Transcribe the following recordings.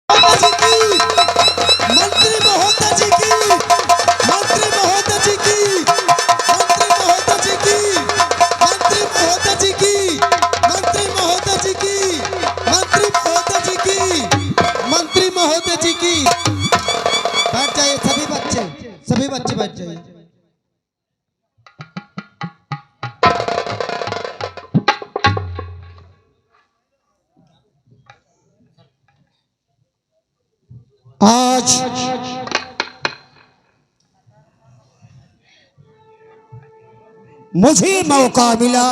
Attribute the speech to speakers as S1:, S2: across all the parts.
S1: जी की, मंत्री महोदय जी की, मंत्री महोदय जी की, मंत्री महोदय जी की, मंत्री महोदय जी की, मंत्री महोदय जी की, मंत्री महोदय जी की, मंत्री महोदय जी की। बैठ जाइए सभी बच्चे, सभी बच्चे बैठ जाइए। आज मुझे मौका मिला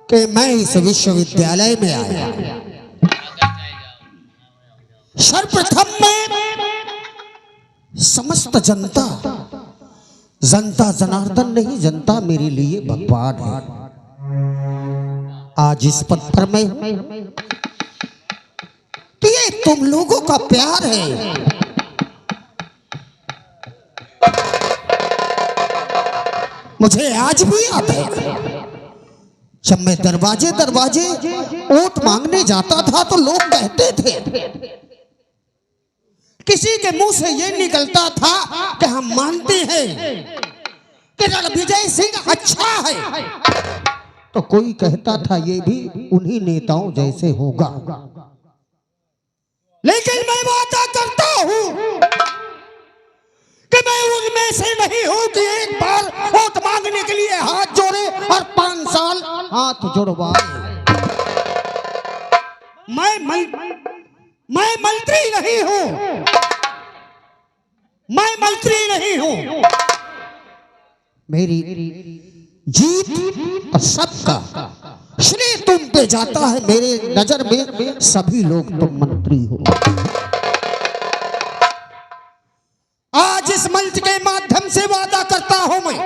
S1: कि मैं इस विश्वविद्यालय में आया। सर्वप्रथम में समस्त जनता, जनता जनार्दन नहीं, जनता मेरे लिए भगवान है। आज इस पद पर मैं, तो ये तुम लोगों का प्यार है। मुझे आज भी याद है जब मैं दरवाजे दरवाजे वोट मांगने जाता था तो लोग कहते थे, किसी के मुंह से ये निकलता था कि हम मानते हैं कि रणविजय सिंह अच्छा है, तो कोई कहता था ये भी उन्हीं नेताओं जैसे होगा। लेकिन मैं वादा करता हूं कि मैं उनमें से नहीं हूं कि एक बार वोट मांगने के लिए हाथ जोड़े और 5 साल हाथ जुड़वाए। मैं मंत्री नहीं हूं, मैं मंत्री नहीं हूं। मेरी जीत और सबका श्रेय तुम पे जाता है। मेरे नजर में सभी लोग तुम मंत्री हो। आज इस मंच के माध्यम से वादा करता हूं मैं,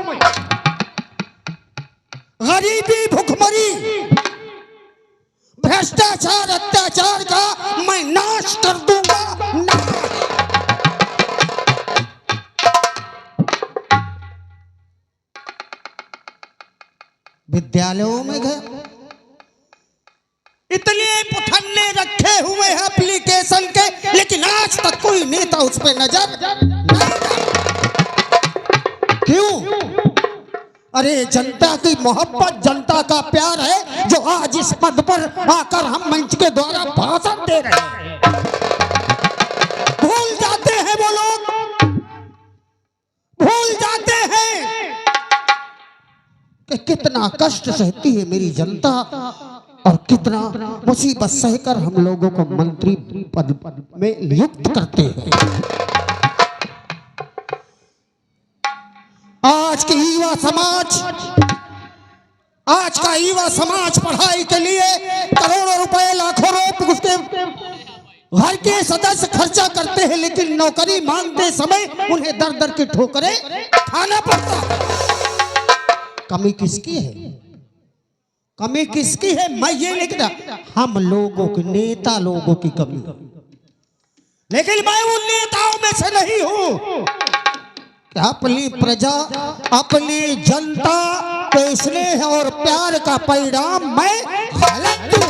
S1: गरीबी, भुखमरी, भ्रष्टाचार, अत्याचार का मैं नाश कर दूंगा। विद्यालयों में गए, इतने पुठन्ने रखे हुए हैं एप्लीकेशन के, लेकिन आज तक कोई नेता उस पर नजर नहीं। क्यों? अरे जनता की मोहब्बत, जनता का प्यार है जो आज इस पद पर आकर हम मंच के द्वारा भाषण दे रहे हैं। भूल जाते हैं वो लोग, भूल जाते हैं कि कितना कष्ट सहती है मेरी जनता और कितना मुसीबत सहकर हम लोगों को मंत्री पद में नियुक्त करते हैं। आज का युवा समाज पढ़ाई के लिए करोड़ों रुपए, लाखों रुपए उसके घर के सदस्य खर्चा करते हैं, लेकिन नौकरी मांगते समय उन्हें दर दर की ठोकरें खाना पड़ता है। कमी किसकी है? कमी किसकी है? मैं ये नहीं कहता, हम लोगों की, नेता लोगों की कमी। लेकिन मैं उन नेताओं में से नहीं हूं। अपनी प्रजा, अपनी जनता के स्नेह और प्यार का परिणाम मैं हालत दूं।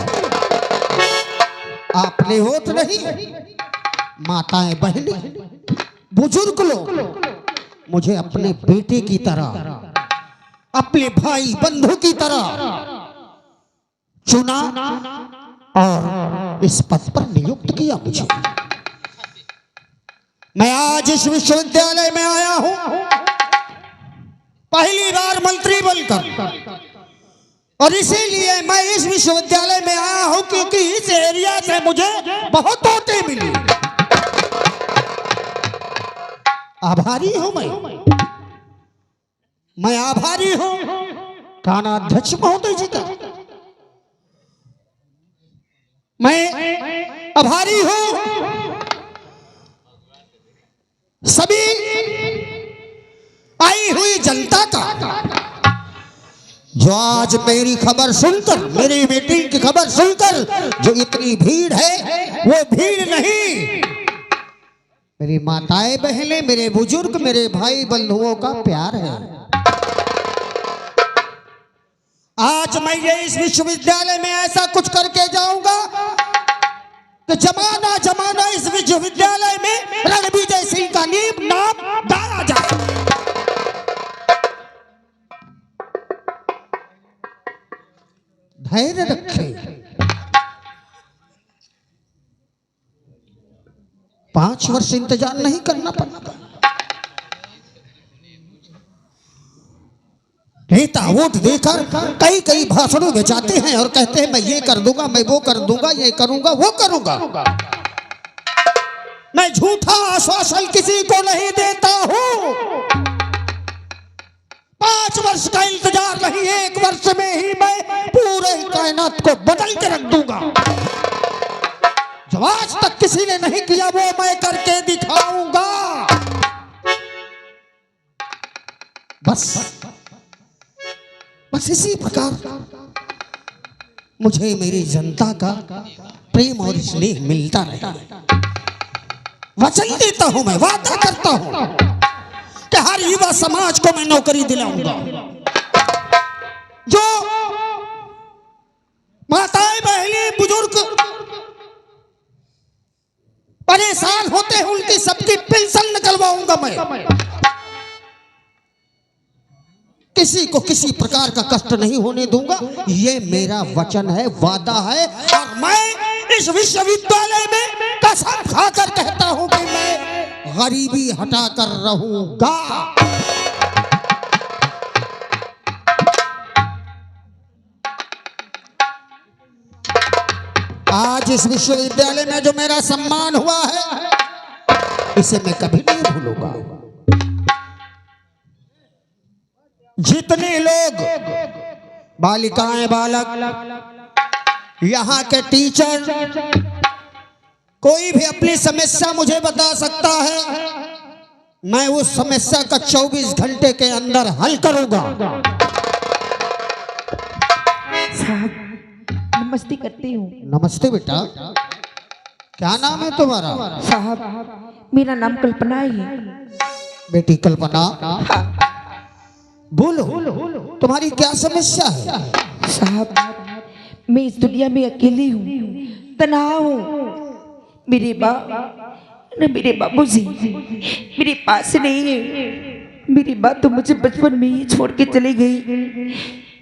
S1: आपने वोट नहीं, माताएं, बहनें, बुजुर्ग लोग मुझे अपने बेटे की तरह, अपने भाई बंधु की तरह चुना और इस पद पर नियुक्त किया मुझे। मैं आज इस विश्वविद्यालय में आया हूं पहली बार मंत्री बनकर, और इसीलिए मैं इस विश्वविद्यालय में आया हूं क्योंकि इस एरिया से मुझे बहुत वोटें मिली। आभारी हूं मैं आभारी हूं थाना अध्यक्ष महोदय जी का। मैं आभारी हूं सभी आई हुई जनता का जो आज मेरी खबर सुनकर, मेरी मीटिंग की खबर सुनकर जो इतनी भीड़ है, वो भीड़ नहीं, मेरी माताएं बहनें, मेरे बुजुर्ग, मेरे भाई बंधुओं का प्यार है। आज मैं ये इस विश्वविद्यालय में ऐसा कुछ करके जाऊंगा कि जमाना जमाना इस विश्वविद्यालय में रणविजय सिंह का नाम डाला जाए। धैर्य रखें। 5 वर्ष इंतजार नहीं करना पड़ता। नेता वोट देकर कई कई भाषणों में जाते हैं और कहते हैं मैं ये कर दूंगा, मैं वो कर दूंगा, ये करूंगा, वो करूंगा। मैं झूठा आश्वासन किसी को नहीं देता हूं। 5 वर्ष का इंतजार नहीं, 1 वर्ष में ही मैं पूरे कायनात को बदल के रख दूंगा। जो आज तक किसी ने नहीं किया वो मैं करके दिखाऊंगा। बस इसी प्रकार मुझे मेरी जनता का प्रेम और स्नेह मिलता रहे। वचन देता हूं, मैं वादा करता हूं कि हर युवा समाज को मैं नौकरी दिलाऊंगा। जो माताएं बहनें बुजुर्ग परेशान होते हैं उनकी सबकी पेंशन निकलवाऊंगा मैं। किसी को किसी प्रकार का कष्ट नहीं होने दूंगा। ये मेरा वचन है, वादा है। और मैं इस विश्वविद्यालय में कसम खाकर कहता हूं कि मैं गरीबी हटाकर रहूंगा। आज इस विश्वविद्यालय में जो मेरा सम्मान हुआ है इसे मैं कभी नहीं भूलूंगा। जितने लोग बालिकाएं बालक यहाँ के टीचर कोई भी अपनी समस्या मुझे बता सकता है, मैं उस समस्या का 24 घंटे के अंदर हल करूंगा।
S2: साहब नमस्ते करती हूँ।
S1: नमस्ते बेटा, क्या नाम है तुम्हारा?
S2: साहब मेरा नाम कल्पना है।
S1: बेटी कल्पना, बोलो तुम्हारी क्या समस्या है?
S2: साहब मैं इस दुनिया में अकेली हूँ, तन्हा हूँ। मेरे बाबूजी मेरे पास नहीं है। मेरी माँ तो मुझे बचपन में ही छोड़ के चली गई।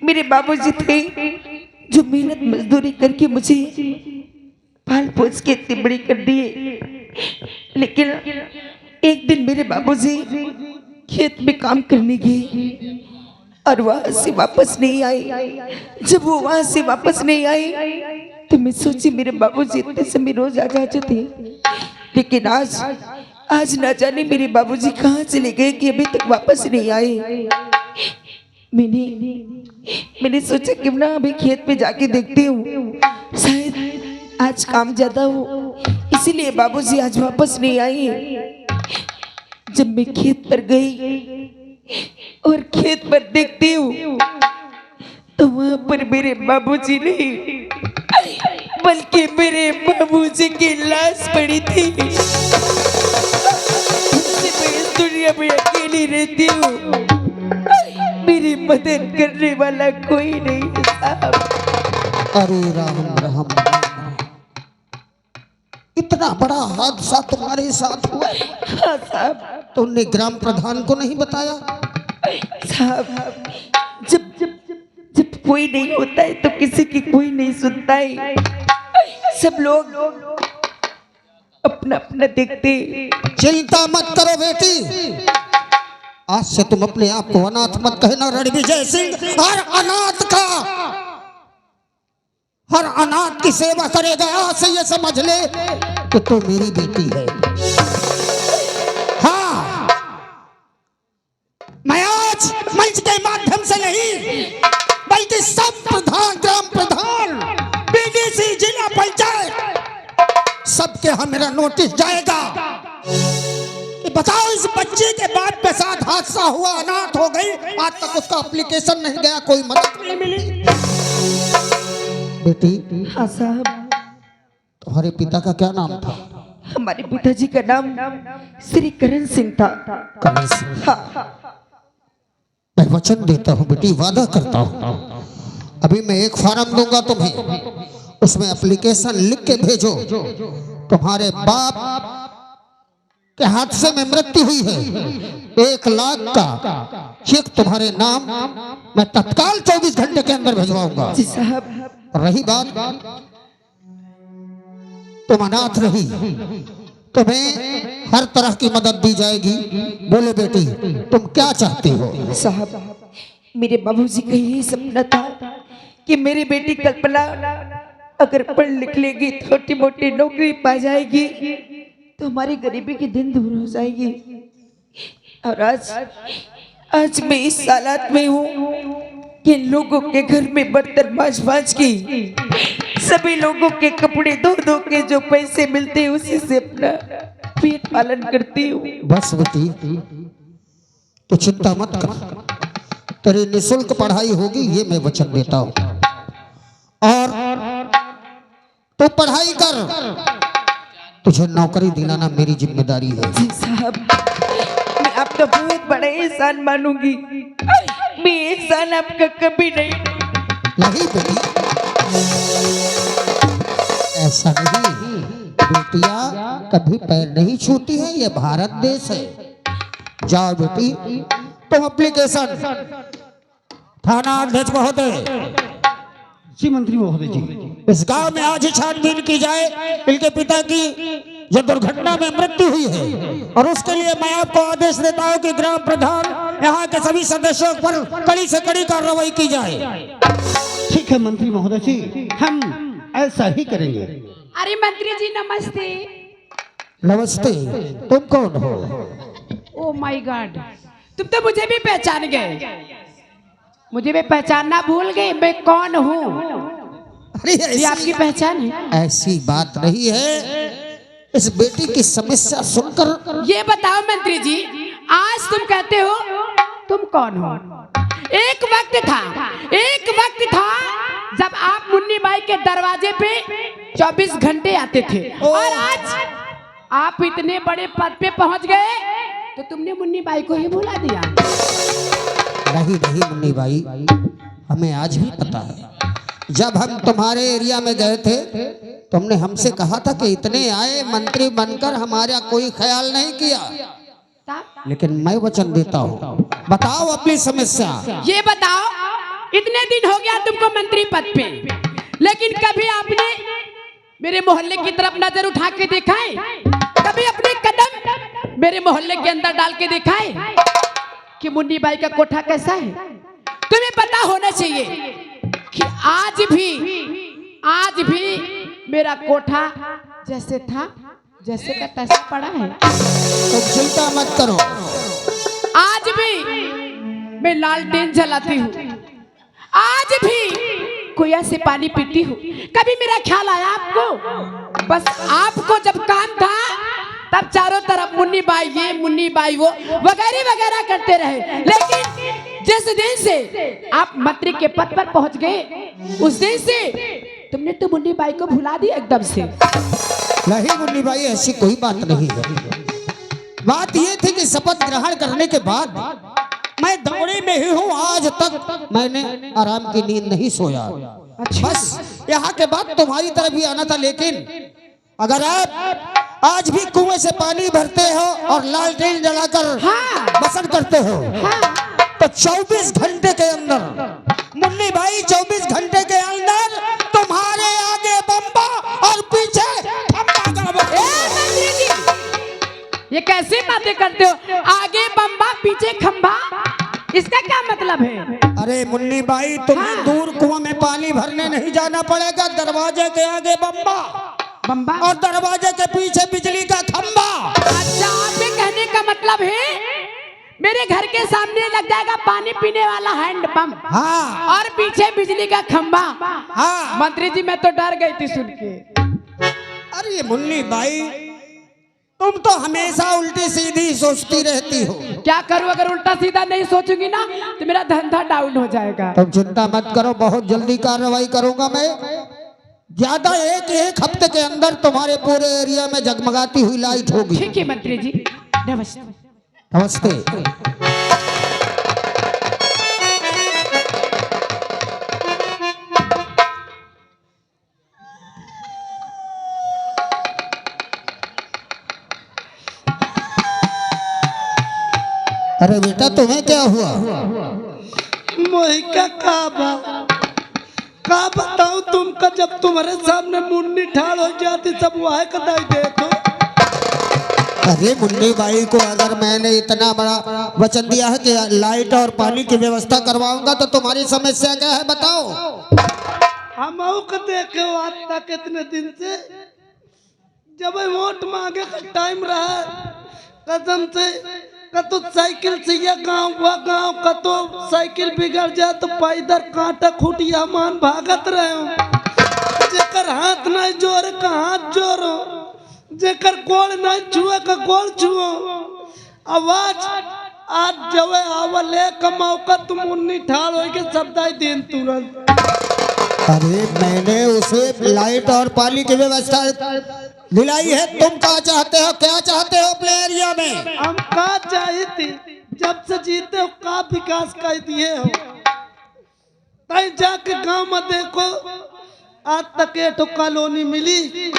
S2: मेरे बाबूजी थे जो मेहनत मजदूरी करके मुझे पाल पोस के इतनी बड़ी कर दिए। लेकिन एक दिन मेरे बाबूजी खेत में काम करने गए और वहां से वापस नहीं आए। जब वो वहां से वापस नहीं आए तो मैं सोची मेरे बाबूजी इतने समय रोज आ जाते थे, लेकिन आज ना जाने मेरे बाबूजी कहाँ चले गए कि अभी तक वापस नहीं आए। मैंने सोचा क्यों ना अभी खेत पे जाके देखती हूँ, शायद आज काम ज्यादा हो, इसीलिए बाबूजी आज वापस नहीं आए। जब मैं खेत पर गई और खेत पर देखती हूँ तो वहां पर मेरे बाबूजी नहीं बल्कि मेरे बाबूजी की लाश पड़ी थी। मैं इस दुनिया में अकेली रहती हूँ, मेरी मदद करने वाला कोई नहीं है साहब।
S1: अरे राम राम, इतना बड़ा हादसा तुम्हारे साथ हुआ?
S2: हाँ साहब।
S1: तुमने ग्राम प्रधान को नहीं बताया?
S2: साहब जब कोई नहीं होता है तो किसी की कोई नहीं सुनता है। सब लोग अपना अपना देखते।
S1: चिंता मत करो बेटी, आज से तुम अपने आप को अनाथ मत कहना। रणविजय सिंह हर अनाथ की सेवा करेगा। आज से ये समझ ले कि तू मेरी बेटी है। हाँ, मैं आज मंच के माध्यम से नहीं बल्कि सब प्रधान, ग्राम प्रधान, बीडीसी, जिला पंचायत सबके यहाँ मेरा नोटिस जाएगा कि बताओ इस बच्चे के बाप के साथ हादसा हुआ, अनाथ हो गई, आज तक उसका एप्लीकेशन नहीं गया, कोई मदद नहीं मिली। बेटी,
S2: हाँ साहब।
S1: तुम्हारे पिता का क्या नाम था?
S2: हमारे पिताजी का नाम श्री करण सिंह था।
S1: करण सिंह।
S2: हाँ।
S1: मैं वचन देता हूँ बेटी, वादा करता हूँ, अभी मैं एक फॉर्म दूंगा तुम्हें, उसमें एप्लीकेशन लिख के भेजो, तुम्हारे बाप के हादसे में मृत्यु हुई है, 1,00,000 का चेक तुम्हारे नाम मैं तत्काल 24 घंटे के अंदर भिजवाऊंगा।
S2: जी साहब।
S1: रही बात तुम अनाथ रही, तुम्हें हर तरह की मदद दी जाएगी। बोलो बेटी, तुम क्या चाहती हो?
S2: साहब, मेरे बाबूजी का यही सपना था कि मेरी बेटी कल्पना अगर पढ़ लिख लेगी, छोटी मोटी नौकरी पा जाएगी तो हमारी गरीबी के दिन दूर हो जाएगी। और आज मैं इस हालात में हूँ कि लोगों के घर में बर्तन मांझ की, सभी लोगों के कपड़े धो के जो पैसे मिलते हैं उसी से अपना पेट पालन करती हूँ।
S1: बस बेटी, तो चिंता मत कर, तेरी निःशुल्क पढ़ाई होगी, ये मैं वचन देता हूँ। और तो पढ़ाई कर, तुझे नौकरी दिलाना मेरी जिम्मेदारी है।
S2: जी साहब, मैं आपका बहुत बड़ा एहसान मानूंगी। मैं एहसान आपका कभी नहीं
S1: बेटी, ऐसा नहीं, बेटियां कभी पैर नहीं छूती है, ये भारत देश है। जाओ बेटी, तुम एप्लीकेशन थाना अध्यक्ष महोदय।
S3: जी मंत्री महोदय जी,
S1: इस गांव में आज ही छानबीन की जाए, इनके पिता की जो दुर्घटना में मृत्यु हुई है, और उसके लिए मैं आपको आदेश देता हूं कि ग्राम प्रधान यहाँ के सभी सदस्यों पर कड़ी से कड़ी कार्रवाई की जाए।
S3: ठीक है मंत्री महोदय जी, हम ऐसा ही करेंगे।
S4: अरे मंत्री जी नमस्ते।
S1: नमस्ते, तुम कौन हो?
S4: ओ माय गॉड, तुम तो मुझे भी पहचान गए। मुझे भी पहचानना भूल गए, मैं कौन हूँ?
S1: अरे
S4: ये आपकी पहचान है?
S1: ऐसी बात नहीं है, इस बेटी की समस्या सुनकर।
S4: ये बताओ मंत्री जी, आज तुम कहते हो तुम कौन हो? एक वक्त था जब आप मुन्नी बाई के दरवाजे पे 24 घंटे आते थे, और आज आप इतने बड़े पद पे पहुंच गए तो तुमने मुन्नी बाई को ही भुला दिया।
S1: नहीं मुन्नी बाई, हमें आज भी पता है, जब हम तुम्हारे एरिया में गए थे तुमने हमसे कहा था कि इतने आए मंत्री बनकर, हमारा कोई ख्याल नहीं किया। लेकिन मैं वचन देता हूँ, बताओ अपनी समस्या।
S4: ये बताओ, इतने दिन हो गया तुमको मंत्री पद पे, लेकिन कभी आपने मेरे मोहल्ले की तरफ नजर उठा के देखा है? कभी अपने कदम मेरे मोहल्ले के अंदर डाल के देखा है कि मुन्नी बाई का कोठा कैसा है? तुम्हें पता होना चाहिए कि आज भी मेरा कोठा जैसे था जैसे का तैसा पड़ा है।
S1: तो चिंता मत करो,
S4: आज भी मैं लालटेन जलाती हूँ, आज भी कुएं से पानी पीती हूँ। कभी मेरा ख्याल आया आपको? बस आपको जब काम था तब चारों तरफ मुन्नी बाई ये, मुन्नी बाई वो, वगैरह वगैरह करते रहे। लेकिन जिस दिन से आप मंत्री के पद पर पहुंच गए, उस दिन से तुमने तो मुन्नी बाई को भुला दिया एकदम से।
S1: नहीं मुन्नी बाई, ऐसी कोई बात नहीं है। बात ये थी कि शपथ ग्रहण करने के बाद मैं दौड़े में ही हूँ, आज तक मैंने आराम की नींद नहीं सोया।
S4: अच्छा।
S1: बस यहाँ के बाद तुम्हारी तरफ ही आना था, लेकिन अगर आप आज भी कुएं से पानी भरते हो और लालटेन जलाकर बसर करते हो, तो 24 घंटे के अंदर मुन्नी बाई, 24 घंटे के अंदर तुम्हारे आगे बम्बा और पीछे खंबा गड़बड़।
S4: मंत्री जी, ये कैसी बातें करते हो? आगे बम्बा पीछे खंबा, इसका क्या मतलब है?
S1: अरे मुन्नी बाई, तुम्हें दूर कुआं में पानी भरने नहीं जाना पड़ेगा, दरवाजे के आगे बम्बा और दरवाजे के पीछे बिजली का खंबा।
S4: अच्छा, आपके कहने का मतलब है मेरे घर के सामने लग जाएगा पानी पीने वाला हैंडपंप,
S1: हाँ,
S4: और पीछे बिजली का खंबा।
S1: हाँ।
S4: मंत्री जी, मैं तो डर गई थी सुन के।
S1: अरे मुन्नी बाई, तुम तो हमेशा उल्टी सीधी सोचती रहती हो।
S4: क्या करूं? अगर उल्टा सीधा नहीं सोचूंगी ना तो मेरा धंधा डाउन हो जाएगा।
S1: तुम चिंता मत करो, बहुत जल्दी कार्रवाई करूंगा मैं। ज्यादा एक हफ्ते के अंदर तुम्हारे पूरे एरिया में जगमगाती हुई लाइट होगी।
S4: ठीक है मंत्री जी, नमस्ते।
S1: नमस्ते। अरे बेटा तुम्हें क्या हुआ?
S5: मोही का बताऊं तुमका, जब तुम्हारे सामने मुन्नी ठाड़ हो जाती सब वह कदाई देखो।
S1: अरे मुन्नी बाई को अगर मैंने इतना बड़ा वचन दिया है कि लाइट और पानी की व्यवस्था करवाऊंगा तो तुम्हारी समस्या क्या है बताओ?
S5: हम को देखे आज तक इतने दिन से, जब वोट मांगे का टाइम रहा कसम से कतो साइकिल से या गांव कतो साइकिल बिगड़ जाए तो पैदल कांटा खूटिया मान भागत रहे हो। जेकर हाथ नहीं जोर का हाथ जोरो, जेकर गोल नहीं छुए का गोल छुओ। आवाज आज जवे आवले का मौका तुम उन्नी ठाड़ हो के शब्दाई दिन तुरंत।
S1: अरे मैंने उसे लाइट और पानी की व्यवस्था दिलाई है, तुम क्या चाहते हो? क्या चाहते हो अपने एरिया में?
S5: हम का चाहिए थी, जब से जीते हो का विकास कर दिए हो। तई जाके गांव में देखो आज तक एक कॉलोनी मिली,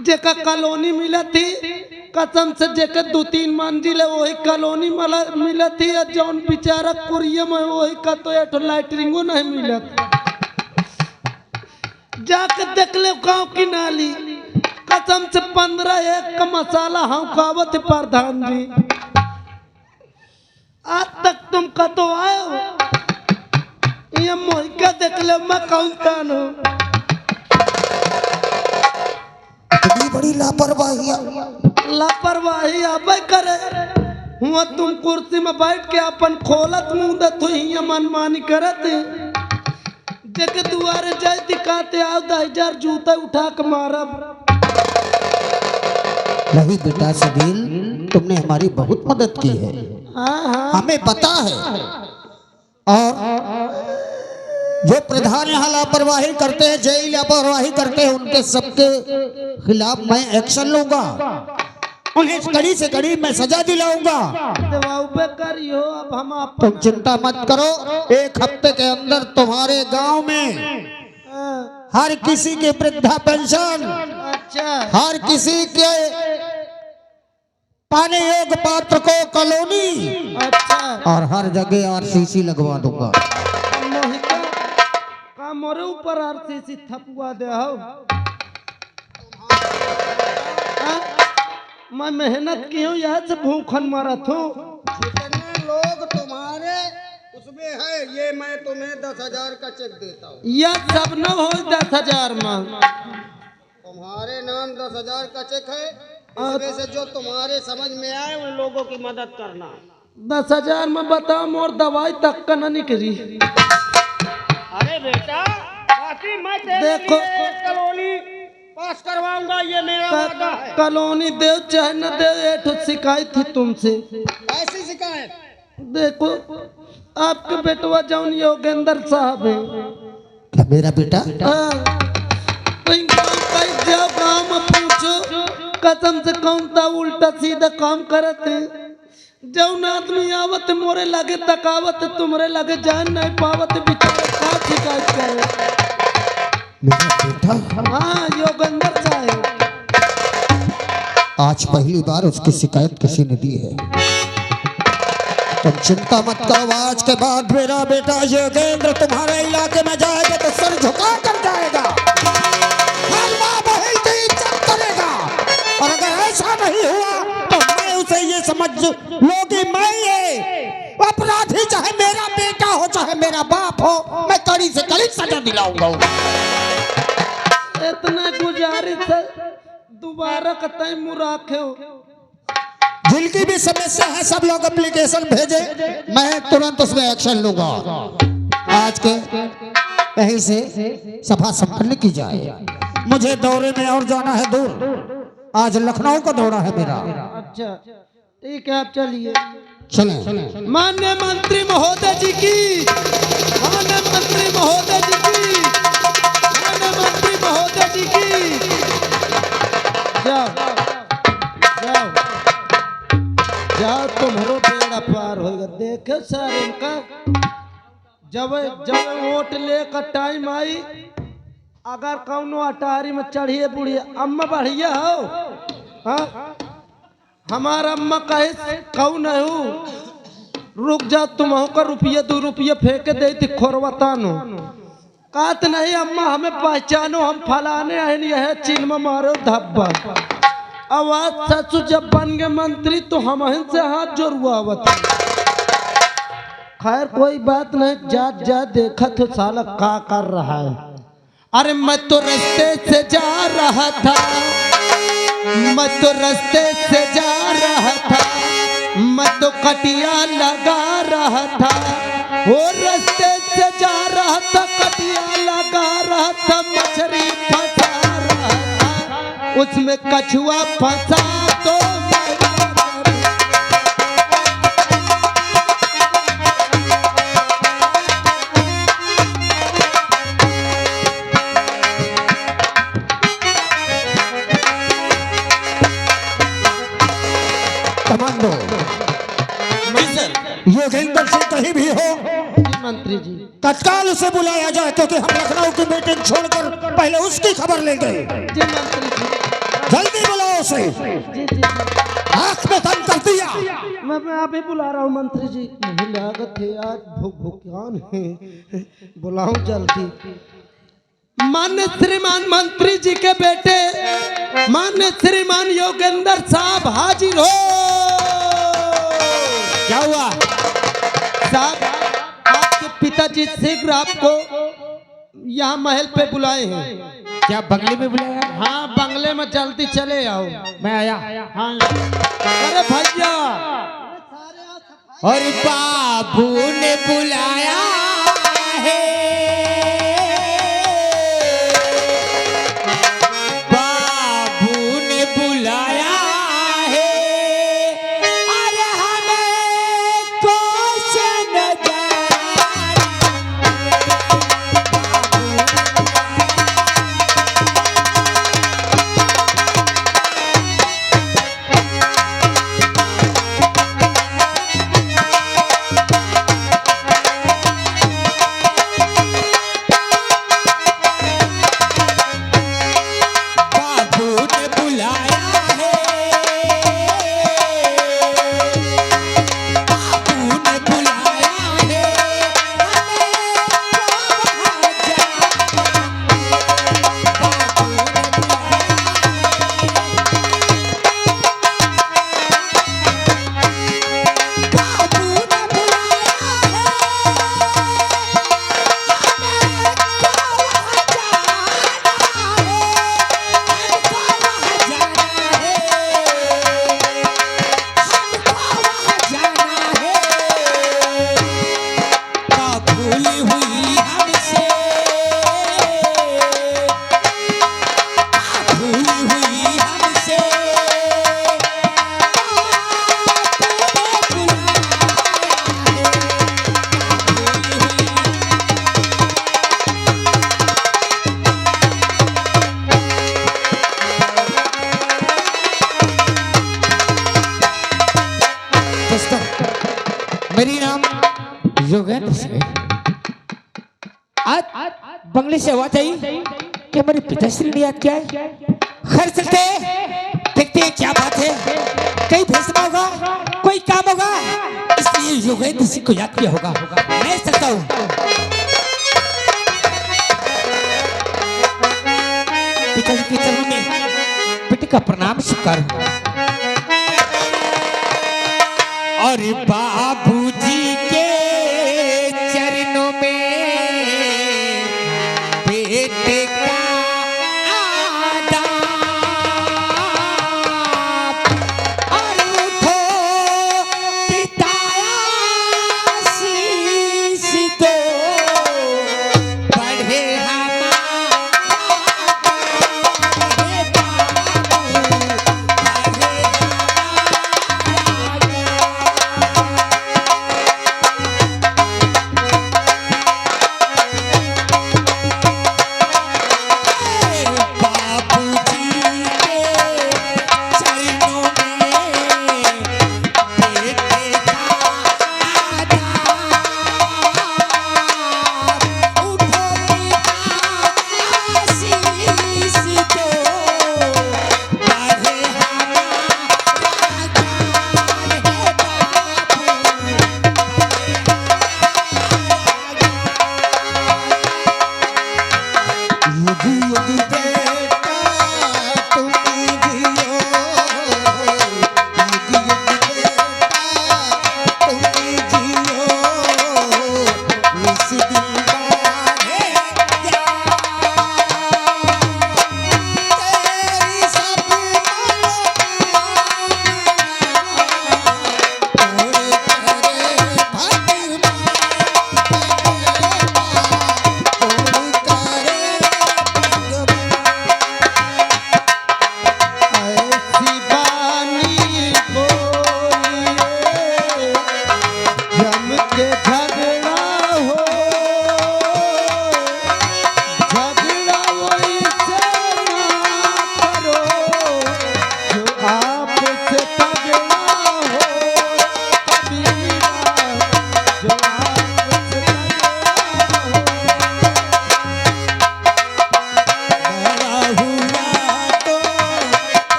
S5: जेका कॉलोनी मिला थी कसम से जेके 2-3 मंजिल है वही कॉलोनी मिला थी। जौन बेचारा कुरिया में वही का तो एक लाइटरिंगो नहीं मिला। जाके देख ले गांव की नाली कसम से 15 का मसाला हम कावत प्रधान जी। आज तक तुम कतो आए हो, ये मोहिका देख ले मैं कौन तान हूँ।
S1: इतनी बड़ी
S5: लापरवाही अब करे हुआ। तुम कुर्सी में बैठ के अपन खोलत मुंह दत हुई मनमानी करत। जेके दुआरे जाए दिखाते आओ 10,000 जूता उठा के मारब।
S1: नहीं बेटा सबील, तुमने हमारी बहुत मदद की है।
S5: हाँ
S1: हमें पता है। और जो प्रधान यहाँ लापरवाही करते हैं, जेई लापरवाही करते हैं, उनके सबके खिलाफ मैं एक्शन लूंगा। उन्हें कड़ी से कड़ी मैं सजा दिलाऊंगा।
S5: करियो अब हम
S1: तुम चिंता मत करो, 1 हफ्ते के अंदर तुम्हारे गांव में हर किसी के वृद्धा पेंशन,
S5: अच्छा
S1: हर किसी के पाने योग्य पात्र को कॉलोनी,
S5: अच्छा
S1: और हर जगह आरसीसी लगवा दूंगा।
S5: मोहिका का मोरे ऊपर आरसीसी थपुआ दे हो। मैं मेहनत की हूँ, यहाँ से भूखन मारत हूँ।
S1: जितने लोग तुम्हारे उसमें है, ये मैं तुम्हें 10,000 का चेक देता हूँ।
S5: यह सब न हो 10,000 में।
S1: तुम्हारे नाम 10,000 का चेक है, इसमें से जो तुम्हारे समझ में आए उन लोगों की मदद करना।
S5: 10,000 में बताओ मोर दवाई तक का न निकली।
S1: अरे बेटा बाकी मैं
S5: देखो
S1: कॉलोनी पास करवाऊंगा, ये मेरा वादा है।
S5: कॉलोनी दे चाहे न दे, एक शिकायत थी तुमसे।
S1: ऐसी शिकायत?
S5: देखो आपके बेटवा जौन योगेंद्र साहब है।
S1: क्या मेरा बेटा?
S5: जाओ गाँव में पूछो कसम से कौन था उल्टा सीधा काम करते। जौन आदमी आवत मोरे लगे तकावत, तुम्हारे लगे जान नहीं पावत, बेचारे का शिकायत करे।
S1: मेरा बेटा?
S5: हाँ योगेंद्र साहब।
S1: आज पहली बार उसकी शिकायत किसी ने दी है। तुम चिंता मत करो, आज के बाद मेरा बेटा योगेंद्र तुम्हारे इलाके में जाएगा तो सर झुका कर जाएगा, हर माँ बहन की इज्जत करेगा। और अगर ऐसा नहीं हुआ तो मैं उसे ये समझ लो कि मैं ये अपराधी, चाहे मेरा बेटा हो चाहे मेरा बाप हो, मैं कड़ी से कड़ी सजा दिलाऊंगा।
S5: इतना गुजारिश है दोबारा कतई मुराखे हो।
S1: जिनकी भी समस्या है सब लोग एप्लीकेशन भेजे, मैं तुरंत उसमें एक्शन लूंगा। आज के यहीं से सभा संपन्न की जाए। मुझे दौरे में और जाना है दूर, आज लखनऊ का दौरा है मेरा।
S5: अच्छा ठीक है आप चलिए।
S1: चलें।
S5: माननीय मंत्री महोदय जी की, माननीय मंत्री महोदय जी की, माननीय मंत्री महोदय जी की। जाओ जाओ जाओ, तुम्हारो बेड़ा पार होगा। देखे सर इनका जब वोट लेकर टाइम आई, अगर कौनो अटारी में चढ़िए बुढ़िया अम्मा बढ़िया हो। हाँ हमारा अम्मा कहे कौन है रुक जा, तुम्हारा का रुपया 2 रुपया फेंके दे थी खोरवतानो। कहत नहीं अम्मा हमें पहचानो, हम फलाने हैं, यह चीन में मारो धब्बा। आवाज ससु जब बन गए मंत्री तो हम से हाथ जोड़वावत। खैर कोई बात नहीं, जा जा देखा तो साला का कर रहा है। अरे मैं तो रास्ते से जा रहा था, मैं तो रास्ते से जा रहा था, मैं तो कटिया लगा रहा था, वो रास्ते से जा रहा था, कटिया लगा रहा था, मछली फंसा रहा था, उसमें कछुआ फंसा तो
S1: कमांडो योगेंद्र सिंह कहीं भी हो
S5: मंत्री जी
S1: तत्काल उसे बुलाया जाए, क्योंकि हम लखनऊ की मीटिंग छोड़कर पहले उसकी खबर लेंगे।
S5: जी मंत्री जी,
S1: जल्दी बुलाओ उसे।
S5: जी जी
S1: आंख में दम कर दिया।
S5: मैं अभी बुला रहा हूँ मंत्री जी। नहीं लागत है आज भूखान है, बुलाऊं जल्दी। मान्य श्रीमान मंत्री जी के बेटे मान्य श्रीमान योगेंद्र साहब हाजिर हो।
S1: क्या हुआ
S5: साहब, आपके पिताजी शीघ्र आपको यहाँ महल पे बुलाए हैं।
S1: क्या बंगले में बुलाया?
S5: हाँ बंगले में, जल्दी चले आओ।
S1: मैं आया।
S5: हाँ अरे भैया,
S1: और बाबू ने बुलाया है, बाबू ने बुलाया है, अरे हमें क्वेश्चन मेरी नाम योगेंद्र सिंह। आज बंगले से आवाज आई कि मेरे पिताश्री ने याद किया है। खैर चलते देखते हैं क्या बात है, कहीं फैसला होगा, कोई काम होगा, इसलिए योगेंद्र सिंह को याद किया होगा। मैं चलता हूँ। पिताजी के चरणों में बेटे का प्रणाम स्वीकार हुआ। और बाबूजी के चरणों में बेटे का आदाब, और उठो पिताया शीश दो, बढ़े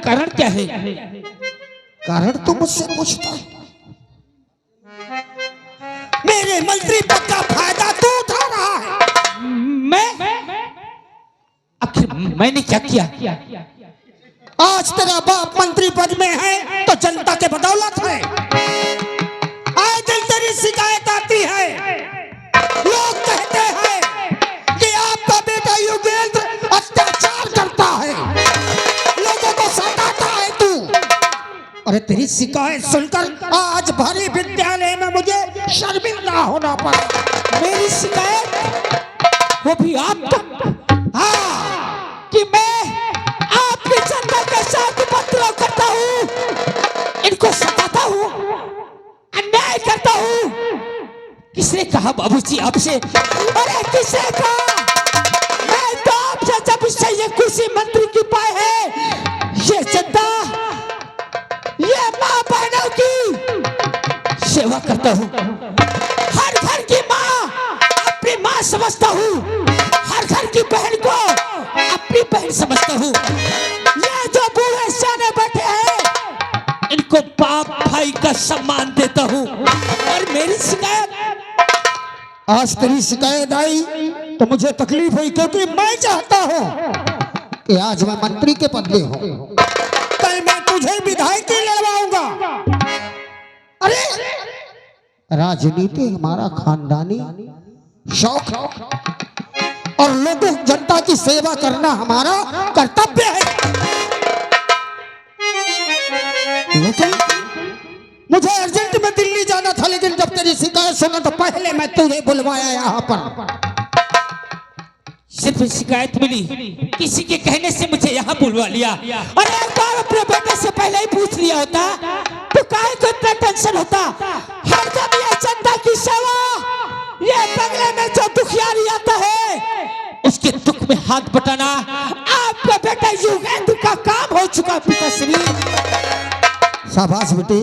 S1: कारण क्या है? कारण तो मुझसे पूछता है। मेरे मंत्री पद का फायदा तू उठा रहा है।
S6: मैं आखिर मैंने क्या किया?
S1: आज तेरा बाप मंत्री पद में है तो जनता के बदौलत है। आए दिन तेरी शिकायत आती है, लोग कहते हैं कि आपका बेटा युगेंद्र अत्याचार करता है, लोगों को सताता है तू। अरे तेरी शिकायत सुनकर आज भारी विद्यालय में मुझे शर्मिंदा होना पड़ा।
S6: मेरी शिकायत, वो भी आप तक?
S1: हाँ,
S6: कि मैं आपकी जनता के साथ उपद्रव करता हूँ, इनको सताता हूँ, अन्याय करता हूँ। किसने कहा बाबूजी आपसे? अरे किसने कहा? मैं तो आपसे जब से ये कुर्सी मंत्री की पाई है, ये जनता, ये माँ बहनों की सेवा करता हूँ। हर घर की माँ अपनी माँ समझता हूँ, हर घर की बहन को अपनी बहन समझता हूँ। ये जो बूढ़े सियाने बैठे हैं, इनको बाप भाई का सम्मान देता हूँ। और मेरी शिकायत,
S1: आज तेरी शिकायत आई तो मुझे तकलीफ हुई, क्योंकि मैं चाहता हूँ कि आज मैं मंत्री के पद में हूँ, कल मैं तुझे विधायकी लड़वाऊंगा। अरे राजनीति हमारा खानदानी शौक और लोगों जनता की सेवा करना हमारा कर्तव्य है। लेकिन मुझे अर्जेंट में दिल्ली जाना था, लेकिन जब तेरी शिकायत सुना तो पहले मैं तुझे बुलवाया यहाँ पर।
S6: सिर्फ शिकायत मिली, किसी के कहने से मुझे यहाँ बुलवा लिया। और एक बार अपने बेटे से पहले ही पूछ लिया होता तो काहे को इतना टेंशन होता? हर जब ये जनता की सेवा, ये बंगले में जो दुखियारी आता है, उसके दुख में हाथ बटाना आपका बेटा युगेंद्र का काम हो चुका। पिताश्री,
S1: शाबाश बेटी,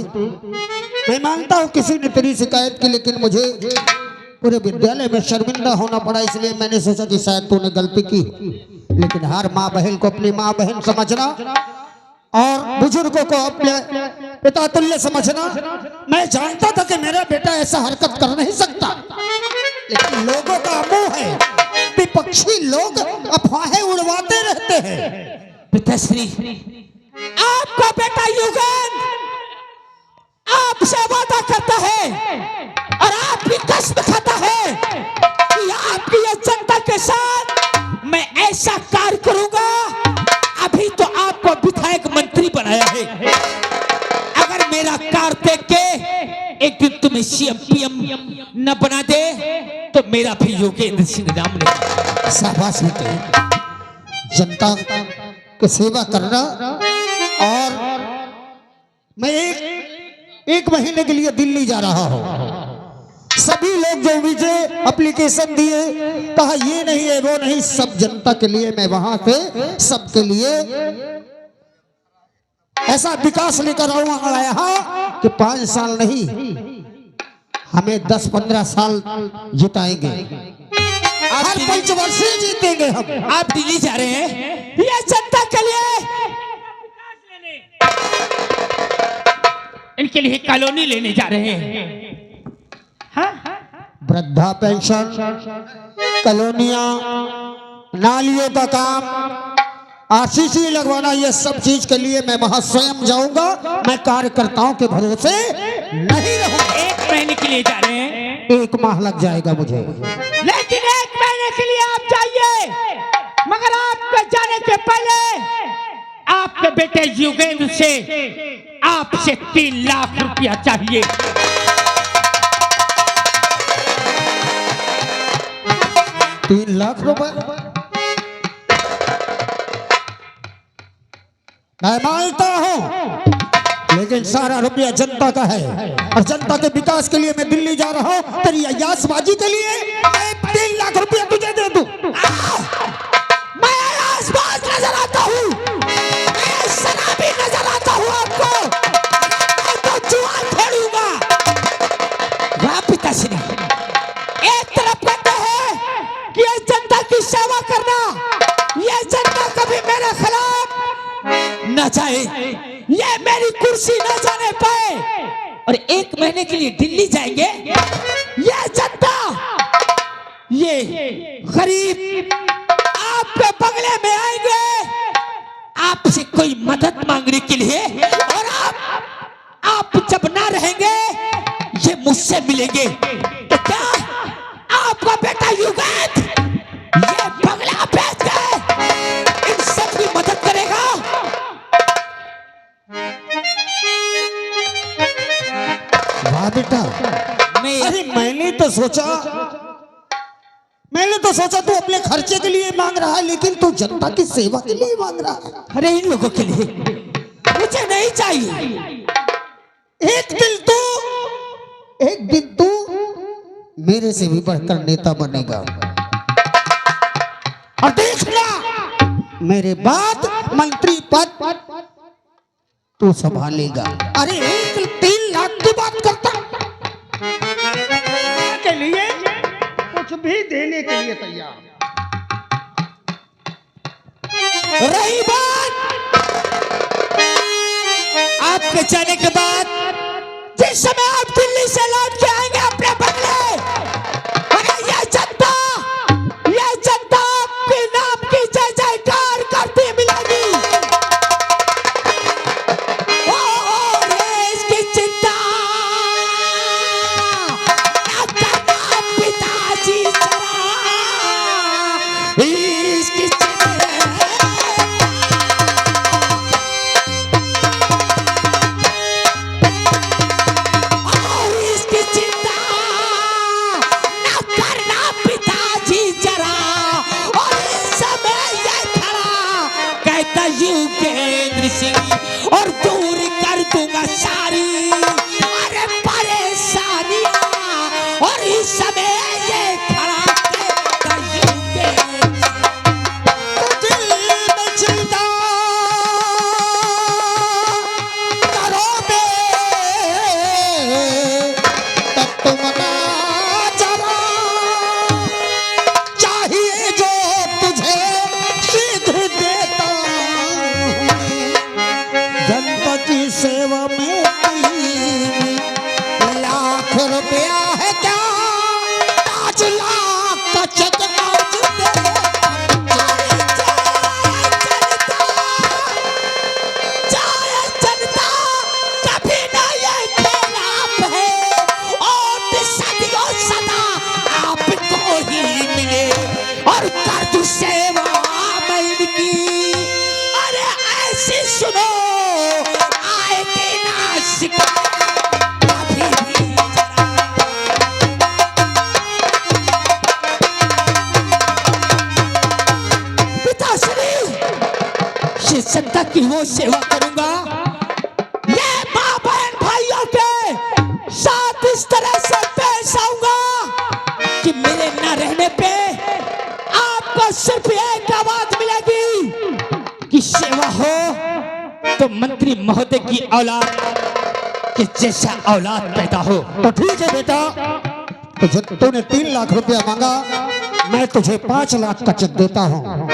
S1: मैं मानता हूँ किसी ने तेरी शिकायत की, लेकिन मुझे पूरे विद्यालय में शर्मिंदा होना पड़ा, इसलिए मैंने सोचा कि शायद तूने गलती की। लेकिन हर माँ बहन को अपनी माँ बहन समझना और बुजुर्गों को अपने पिता तुल्य समझना। मैं जानता था कि मेरा बेटा ऐसा हरकत कर नहीं सकता, लेकिन लोगों का मुंह है, विपक्षी लोग अफवाहें उड़वाते रहते हैं।
S6: पिताश्री, आपका बेटा युगेंद्र आपसे वादा करता है और आपकी कसम खाता है कि आपकी ये जनता के साथ मैं ऐसा कार्य करूंगा। अभी तो आपको विधायक मंत्री बनाया है, अगर मेरा कार्य देख के एक दिन तुम्हें सीएम पीएम न बना दे तो मेरा भी योगेंद्र सिंह नाम नहीं।
S1: शाबाश बेटे, जनता की सेवा करना। और मैं एक महीने के लिए दिल्ली जा रहा हूँ। सभी लोग जो मुझे एप्लीकेशन दिए, कहा ये नहीं है वो नहीं, सब जनता के लिए मैं वहां से सबके लिए ऐसा विकास लेकर आया कि 5 साल नहीं, हमें 10-15 साल जिताएंगे, हर पंचवर्षीय जीतेंगे हम।
S6: आप दिल्ली जा रहे हैं ये जनता के लिए, इनके लिए कॉलोनी लेने जा रहे हैं। हाँ?
S1: वृद्धा पेंशन, कॉलोनियां, नालियों का काम, आरसीसी लगवाना, ये सब चीज के लिए मैं वहां स्वयं जाऊंगा। मैं कार्यकर्ताओं के भरोसे नहीं रहूंगा।
S6: 1 महीने के लिए जा रहे हैं?
S1: 1 माह लग जाएगा मुझे।
S6: लेकिन 1 महीने के लिए आप जाइए, मगर आपके जाने के पहले आपके बेटे युगेंद्र से आपसे 3 लाख रुपया चाहिए।
S1: 3 लाख रुपए मैं मानता हूं, लेकिन सारा रुपया जनता का है और जनता के विकास के लिए मैं दिल्ली जा रहा हूं। तेरी अयासबाजी के लिए मैं 3 लाख रुपया तुझे दे दूं।
S6: मैं आसपास नजर आता हूँ, मैं शराबी नजर आता हूँ आपको, मैं तो जुआ खेलूंगा। वाह पिताश्री, एक तरफ कहते हैं कि ये जनता की सेवा करना, ये जनता कभी मेरे खिलाफ न जाए, ये मेरी कुर्सी न जाने पाए और 1 महीने के लिए दिल्ली जाएंगे। ये जनता, ये गरीब आपके बंगले में आएंगे आपसे कोई मदद मांगने के लिए, और आप जब ना रहेंगे ये मुझसे मिलेंगे। तो क्या आपका बेटा युगेंद्र ये बंगला बेच के इन सब की मदद करेगा?
S1: वाह बेटा, अरे मैंने तो सोचा तू अपने खर्चे के लिए मांग रहा है, लेकिन तू जनता की सेवा के लिए मांग रहा है।
S6: अरे इन लोगों के लिए मुझे नहीं चाहिए।
S1: एक दिन तू मेरे से भी बढ़कर नेता बनेगा, और देखना मेरे बाद मंत्री पद तू संभालेगा। अरे 3 लाख की बात करता
S3: के लिए कुछ भी देने के लिए तैयार।
S6: रही बात आपके जाने के बाद, जिस समय आप दिल्ली से लौट के आएंगे अपने बंगले, अरे ये जनता आपके नाम की जय जयकार करती मिलेगी। और इसकी चिंता न करना पिताजी जरा, इसकी युगेंद्र सिंह और दूर कर दूंगा सारी अरे परेशानियां, और इस समय ये खड़ा कहता युगेंद्र
S1: दिल में चिंता करो बे, तब तुम ना जरा, चाहिए जो तुझे शीघ्र देता हूं। जनता की सेवा में 3 लाख रुपया है क्या, 5 लाख का चेक आज दे।
S6: जनता कभी ना ये खिलाफ है, और सदियों सदा आपको ही मिले, और कर दू सेवा मैं इनकी। अरे ऐसी सुनो आएगी ना शिकायत कभी भी जरा। पिताश्री, ये जनता की वो सेवा करूंगा, ये माँ बहन भाइयों के साथ इस तरह से पेश आऊंगा कि मेरे न रहने पे आपको सिर्फ एक आवाज मिलेगी कि सेवा हो तो मंत्री महोदय की औलाद के जैसा औलाद पैदा हो।
S1: तो ठीक है बेटा, तुझे तूने 3 लाख रुपया मांगा, मैं तुझे 5 लाख का चेक देता हूँ।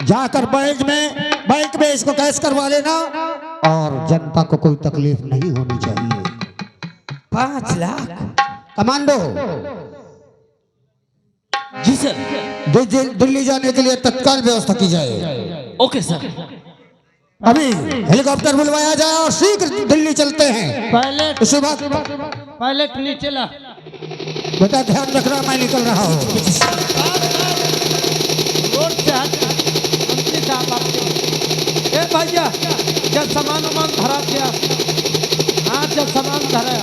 S1: जाकर बैंक में इसको कैश करवा लेना, और जनता को कोई तकलीफ नहीं होनी चाहिए।
S6: 5 लाख?
S1: कमांडो,
S6: जी सर।
S1: दिल्ली जाने के लिए तत्काल व्यवस्था की जाए।
S6: Okay sir.
S1: अभी हेलीकॉप्टर बुलवाया जाए और शीघ्र दिल्ली चलते हैं।
S3: पायलट
S1: इसी बात
S3: पायलट नीचे ला।
S1: बेटा ध्यान रखना, मैं निकल रहा हूँ।
S3: रोड से हट। मंत्री साहब आपके। ए भैया, जब सामान धरा क्या? हाँ, जब सामान धरा